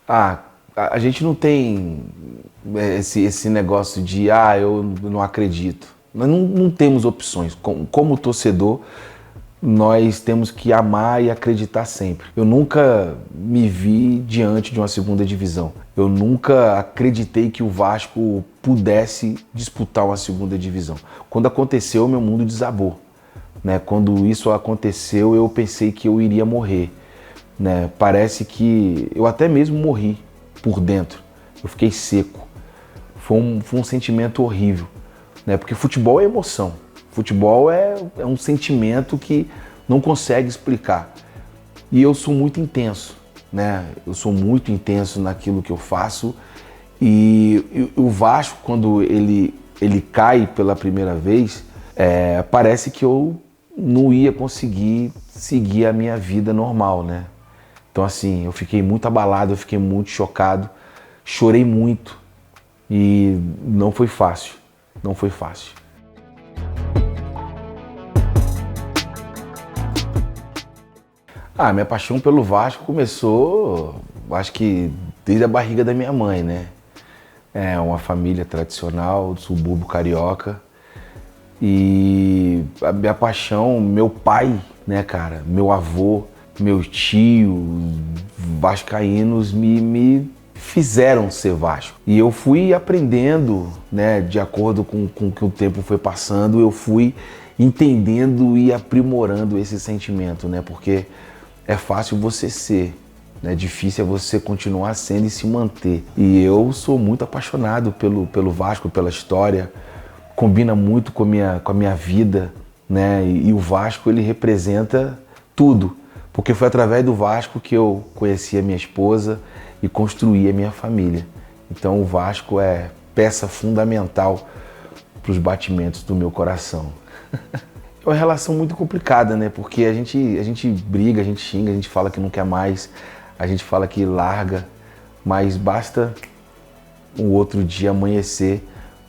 Ah, a gente não tem esse negócio de, eu não acredito. Nós não temos opções. Como torcedor, nós temos que amar e acreditar sempre. Eu nunca me vi diante de uma segunda divisão. Eu nunca acreditei que o Vasco pudesse disputar uma segunda divisão. Quando aconteceu, meu mundo desabou, né? Quando isso aconteceu, eu pensei que eu iria morrer, né? Parece que eu até mesmo morri por dentro. Eu fiquei seco. Foi um sentimento horrível, né? Porque futebol é emoção. Futebol é um sentimento que não consegue explicar. E eu sou muito intenso, né? Eu sou muito intenso naquilo que eu faço. E o Vasco, quando ele cai pela primeira vez, parece que eu não ia conseguir seguir a minha vida normal, né? Então, assim, eu fiquei muito abalado, eu fiquei muito chocado, chorei muito e não foi fácil, não foi fácil. Minha paixão pelo Vasco começou, acho que desde a barriga da minha mãe, né? É uma família tradicional do subúrbio carioca. E a minha paixão, meu pai, né, cara, meu avô, meu tio, vascaínos me fizeram ser Vasco. E eu fui aprendendo, né, de acordo com que o tempo foi passando, eu fui entendendo e aprimorando esse sentimento, né? Porque é fácil você ser, né? Difícil é você continuar sendo e se manter. E eu sou muito apaixonado pelo Vasco, pela história, combina muito com a minha vida, né? E o Vasco, ele representa tudo, porque foi através do Vasco que eu conheci a minha esposa e construí a minha família. Então o Vasco é peça fundamental para os batimentos do meu coração. É uma relação muito complicada, né? Porque a gente briga, a gente xinga, a gente fala que não quer mais, a gente fala que larga, mas basta um outro dia amanhecer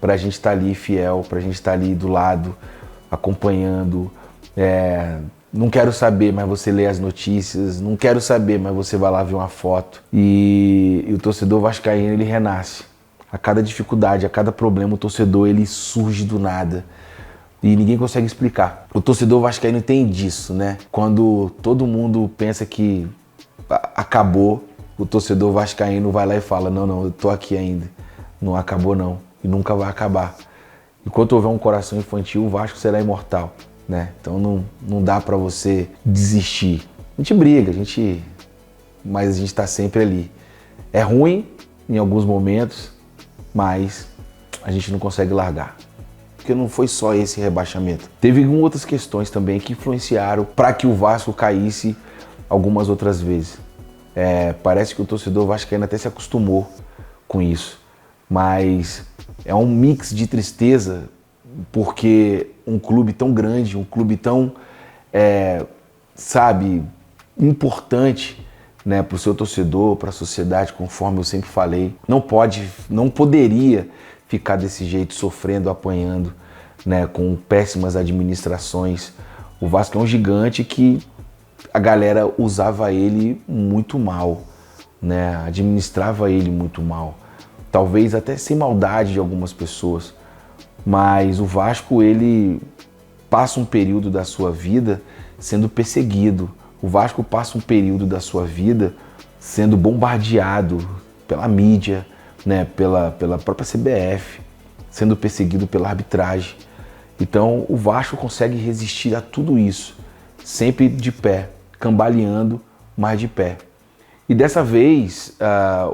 para a gente estar ali fiel, para a gente estar ali do lado, acompanhando. Não quero saber, mas você lê as notícias. Não quero saber, mas você vai lá ver uma foto. E o torcedor vascaíno, ele renasce. A cada dificuldade, a cada problema, o torcedor, ele surge do nada. E ninguém consegue explicar. O torcedor vascaíno tem disso, né? Quando todo mundo pensa que acabou, o torcedor vascaíno vai lá e fala, não, eu tô aqui ainda. Não acabou não. E nunca vai acabar. Enquanto houver um coração infantil, o Vasco será imortal, né? Então não dá pra você desistir. A gente briga, mas a gente tá sempre ali. É ruim em alguns momentos, mas a gente não consegue largar. Porque não foi só esse rebaixamento. Teve outras questões também que influenciaram para que o Vasco caísse algumas outras vezes. Parece que o torcedor vascaíno até se acostumou com isso. Mas é um mix de tristeza, porque um clube tão grande, um clube tão, importante, né, para o seu torcedor, para a sociedade, conforme eu sempre falei, não poderia ficar desse jeito, sofrendo, apanhando, né, com péssimas administrações. O Vasco é um gigante que a galera usava ele muito mal, né, administrava ele muito mal. Talvez até sem maldade de algumas pessoas, mas o Vasco, ele passa um período da sua vida sendo perseguido. O Vasco passa um período da sua vida sendo bombardeado pela mídia, né, pela própria CBF, sendo perseguido pela arbitragem. Então o Vasco consegue resistir a tudo isso, sempre de pé, cambaleando, mas de pé. E dessa vez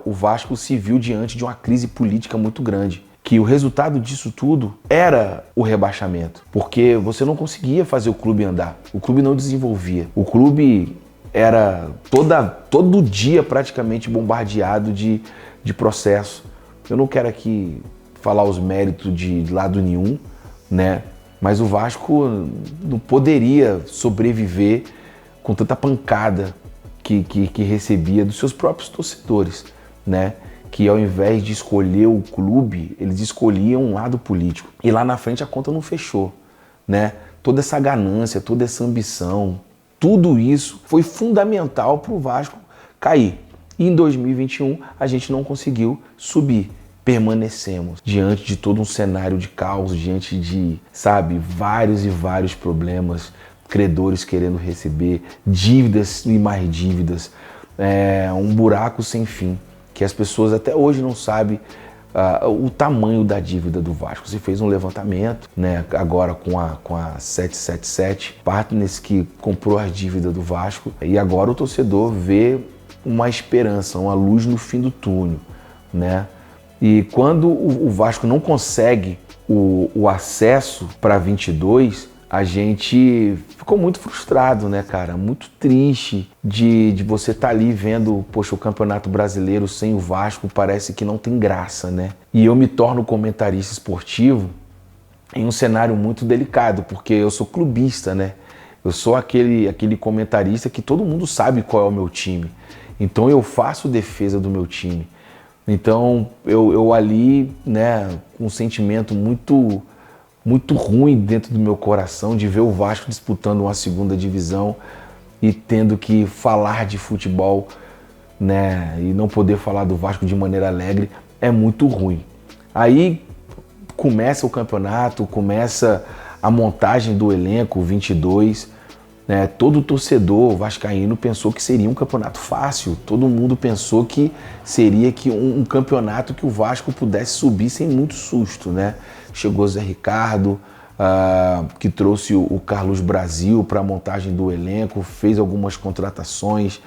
o Vasco se viu diante de uma crise política muito grande, que o resultado disso tudo era o rebaixamento, porque você não conseguia fazer o clube andar, o clube não desenvolvia, o clube era todo dia praticamente bombardeado de processo. Eu não quero aqui falar os méritos de lado nenhum, né? Mas o Vasco não poderia sobreviver com tanta pancada que recebia dos seus próprios torcedores, né? Que ao invés de escolher o clube, eles escolhiam um lado político. E lá na frente a conta não fechou, né? Toda essa ganância, toda essa ambição, tudo isso foi fundamental para o Vasco cair. E em 2021 a gente não conseguiu subir. Permanecemos diante de todo um cenário de caos, diante de, sabe, vários e vários problemas, credores querendo receber, dívidas e mais dívidas, um buraco sem fim, que as pessoas até hoje não sabem o tamanho da dívida do Vasco. Você fez um levantamento, né, agora com a 777, Partners, que comprou as dívidas do Vasco, e agora o torcedor vê uma esperança, uma luz no fim do túnel, né? E quando o Vasco não consegue o acesso para 22, a gente ficou muito frustrado, né, cara? Muito triste de você estar ali vendo, poxa, o Campeonato Brasileiro sem o Vasco parece que não tem graça, né? E eu me torno comentarista esportivo em um cenário muito delicado, porque eu sou clubista, né? Eu sou aquele comentarista que todo mundo sabe qual é o meu time. Então eu faço defesa do meu time. Então eu ali, né, com um sentimento muito ruim dentro do meu coração de ver o Vasco disputando uma segunda divisão e tendo que falar de futebol, né, e não poder falar do Vasco de maneira alegre, é muito ruim. Aí começa o campeonato, começa a montagem do elenco 22, né, todo torcedor vascaíno pensou que seria um campeonato fácil, todo mundo pensou que seria um campeonato que o Vasco pudesse subir sem muito susto, né? Chegou Zé Ricardo, que trouxe o Carlos Brasil para a montagem do elenco, fez algumas contratações,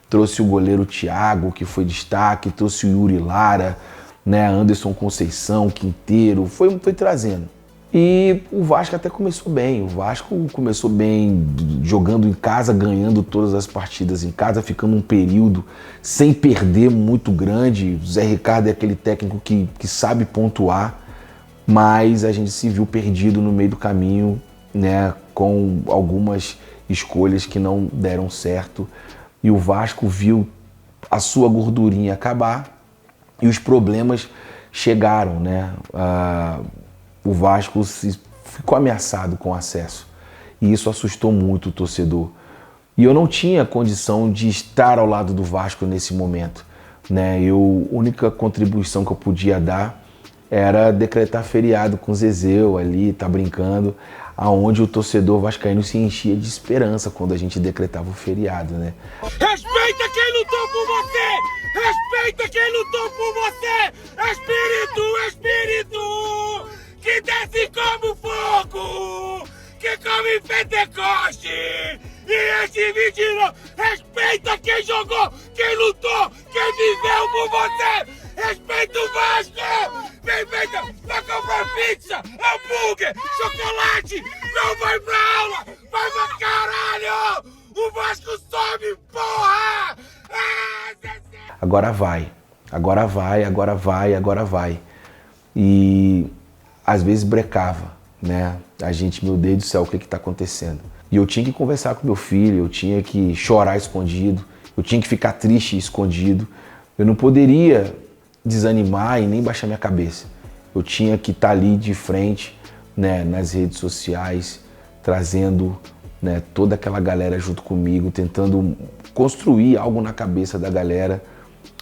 trouxe o goleiro Thiago, que foi destaque, trouxe o Yuri Lara, né, Anderson Conceição, Quinteiro, foi trazendo. E o Vasco até começou bem, o Vasco começou bem jogando em casa, ganhando todas as partidas em casa, ficando um período sem perder muito grande. O Zé Ricardo é aquele técnico que sabe pontuar, mas a gente se viu perdido no meio do caminho, né, com algumas escolhas que não deram certo. E o Vasco viu a sua gordurinha acabar e os problemas chegaram, né? O Vasco ficou ameaçado com acesso e isso assustou muito o torcedor. E eu não tinha condição de estar ao lado do Vasco nesse momento, né? A única contribuição que eu podia dar era decretar feriado com o Zezéu ali, tá brincando, aonde o torcedor vascaíno se enchia de esperança quando a gente decretava o feriado, né? Respeita quem lutou por você! Respeita quem lutou por você! Espírito! Que desce como fogo! Que come Pentecoste! E esse 29! Respeita quem jogou, quem lutou, quem viveu por você! Respeita o Vasco! Respeita! Vai comprar pizza, hambúrguer, chocolate! Não vai pra aula! Vai pra caralho! O Vasco sobe, porra! Agora vai, agora vai, agora vai, agora vai. E às vezes brecava, né? A gente, meu Deus do céu, o que está acontecendo? E eu tinha que conversar com meu filho, eu tinha que chorar escondido, eu tinha que ficar triste escondido. Eu não poderia desanimar e nem baixar minha cabeça. Eu tinha que estar ali de frente, né, nas redes sociais, trazendo, né, toda aquela galera junto comigo, tentando construir algo na cabeça da galera,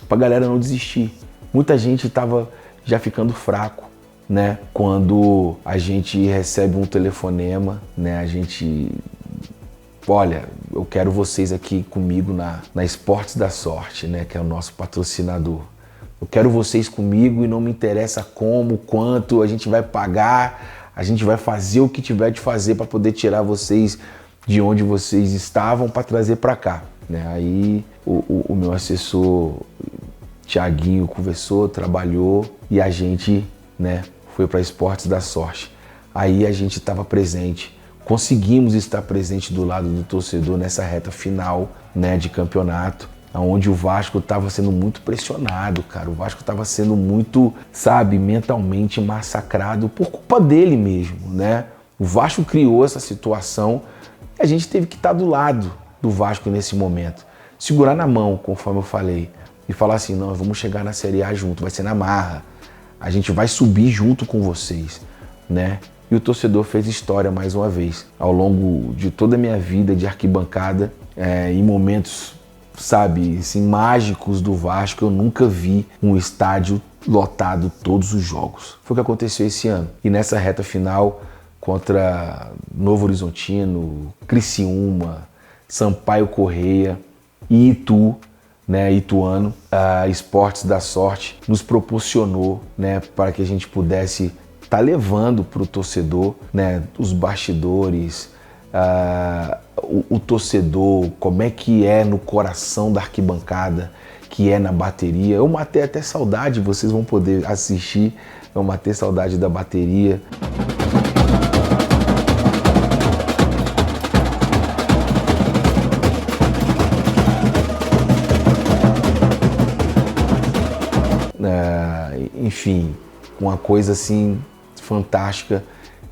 para a galera não desistir. Muita gente estava já ficando fraco, né? Quando a gente recebe um telefonema, né? A gente, olha, eu quero vocês aqui comigo na Esportes da Sorte, né? Que é o nosso patrocinador. Eu quero vocês comigo e não me interessa como, quanto, a gente vai pagar, a gente vai fazer o que tiver de fazer para poder tirar vocês de onde vocês estavam para trazer para cá, né? Aí o meu assessor Thiaguinho conversou, trabalhou e a gente, né, foi para Esportes da Sorte. Aí a gente estava presente, conseguimos estar presente do lado do torcedor nessa reta final, né, de campeonato, onde o Vasco estava sendo muito pressionado, cara. O Vasco estava sendo muito, sabe, mentalmente massacrado por culpa dele mesmo, né? O Vasco criou essa situação e a gente teve que estar do lado do Vasco nesse momento. Segurar na mão, conforme eu falei, e falar assim, não, vamos chegar na Série A junto, vai ser na marra. A gente vai subir junto com vocês, né? E o torcedor fez história mais uma vez. Ao longo de toda a minha vida de arquibancada, em momentos sabe, assim, mágicos do Vasco. Eu nunca vi um estádio lotado todos os jogos. Foi o que aconteceu esse ano. E nessa reta final, contra Novo Horizontino, Criciúma, Sampaio Correia e Itu, né, Ituano, a Esportes da Sorte nos proporcionou, né, para que a gente pudesse estar levando para o torcedor, né, os bastidores, o torcedor, como é que é no coração da arquibancada, que é na bateria. Eu matei até saudade, vocês vão poder assistir, eu matei saudade da bateria. Enfim, uma coisa assim fantástica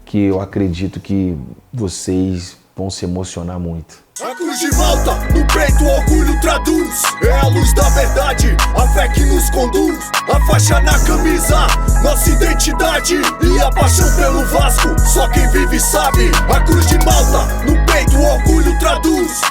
que eu acredito que vocês vão se emocionar muito. A cruz de Malta, no peito o orgulho traduz. É a luz da verdade, a fé que nos conduz. A faixa na camisa, nossa identidade. E a paixão pelo Vasco, só quem vive sabe. A cruz de Malta, no peito o orgulho traduz.